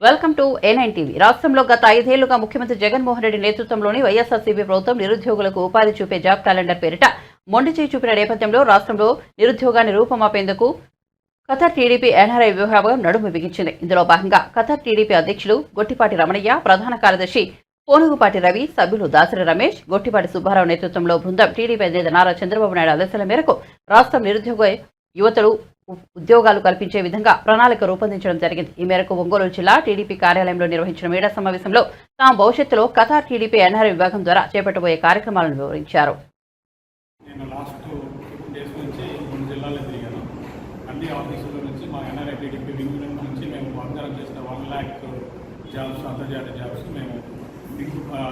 Welcome to A9 TV. రాష్ట్రంలో గత 5 ఏళ్లుగా ముఖ్యమంత్రి జగన్మోహన్ రెడ్డి నేతృత్వంలోని వైఎస్ఆర్సీపీ ప్రభుత్వం నిరుద్యోగులకు ఉపాధి చూపే జాబ్ క్యాలెండర్ పేరిట మొండి చేయి చూపిన నేపథ్యంలో రాష్ట్రంలో నిరుద్యోగాన్ని రూపమాపేందుకు ఖతర్ టీడీపీ ఎన్ఆర్ఐ విభాగం నడుము బిగించింది. ఇందులో భాగంగా ఖతర్ టీడీపీ అధ్యక్షులు గొట్టిపాటి రమణయ్య, ప్రధాన కార్యదర్శి పోనుగుపాటి రవి, సభ్యులు దాసరి రమేష్, గొట్టిపాటి సుబ్బారావు నేతృత్వంలో బృందం టీడీపీ అధినేత నారా చంద్రబాబు నాయుడు ఆదేశాల మేరకు రాష్ట్రం నిరుద్యోగ యువతలు ఉద్యోగాలు కల్పించే విధంగా ప్రణాళిక రూపొందించడం జరిగింది. ఈ మేరకు ఒంగోలు జిల్లా టీడీపీ కార్యాలయంలో నిర్వహించిన మీడియా సమావేశంలో తాము భవిష్యత్తులో ఖతార్ టీడీపీ ఎన్ఆర్ఐ విభాగం ద్వారా చేపట్టబోయే కార్యక్రమాలను వివరించారు. నేను లాస్ట్ 15 డేస్ నుంచి 3 జిల్లాల్లో తిరిగాను. అన్ని ఆఫీసుల నుంచి మా ఎన్ఆర్ఐ టీడీపీ వింగ్ నుంచి మేము వాగ్దానం చేసిన 1 lakh జాబ్స్, అంతర్జాతీయ జాబ్స్ మేము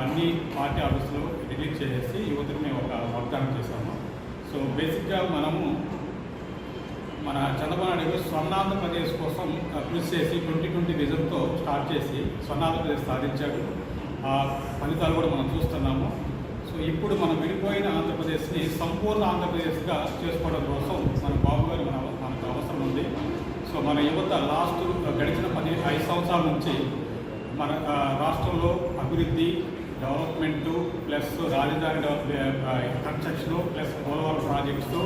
అన్ని పార్టీ ఆఫీసులో రిలీజ్ చేసేసి యువతకు మేము ఒక వాగ్దానం చేశాము. సో బేసిక్గా మనము మన చంద్రబాబు నాయుడు స్వర్ణాంధ్రప్రదేశ్ కోసం కృషి చేసి 2020 విజన్తో స్టార్ట్ చేసి స్వర్ణాంధ్రప్రదేశ్ సాధించాడు. ఆ ఫలితాలు కూడా మనం చూస్తున్నాము. సో ఇప్పుడు మనం విడిపోయిన ఆంధ్రప్రదేశ్ని సంపూర్ణ ఆంధ్రప్రదేశ్గా చేసుకోవడం కోసం మన బాబు గారు మనకు అవసరం ఉంది. సో మన యువత లాస్ట్ గడిచిన 5 సంవత్సరాల నుంచి మన రాష్ట్రంలో అభివృద్ధి, డెవలప్మెంటు ప్లస్ రాజధాని కన్స్ట్రక్షను ప్లస్ పోలవరం ప్రాజెక్ట్స్,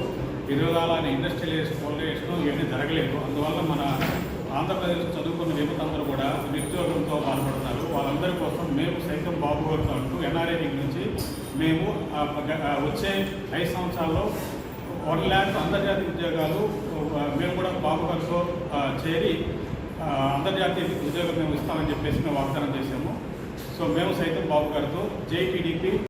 విరోధాలని ఇండస్ట్రియల్ పోలేషన్ ఇవన్నీ జరగలేదు. అందువల్ల మన ఆంధ్రప్రదేశ్ చదువుకున్న యువత అందరూ కూడా నిరుద్యోగంతో బాధపడుతున్నారు. వాళ్ళందరి కోసం మేము సైతం బాబు గారితో అంటూ ఎన్ఆర్ఐ నుంచి మేము వచ్చే 5 సంవత్సరాల్లో 1 lakh అంతర్జాతీయ ఉద్యోగాలు మేము కూడా బాబు గారితో చేరి అంతర్జాతీయ ఉద్యోగం మేము ఇస్తామని చెప్పేసి మేము వాగ్దానం చేశాము. సో మేము సైతం బాబు గారితో జై టీడీపీ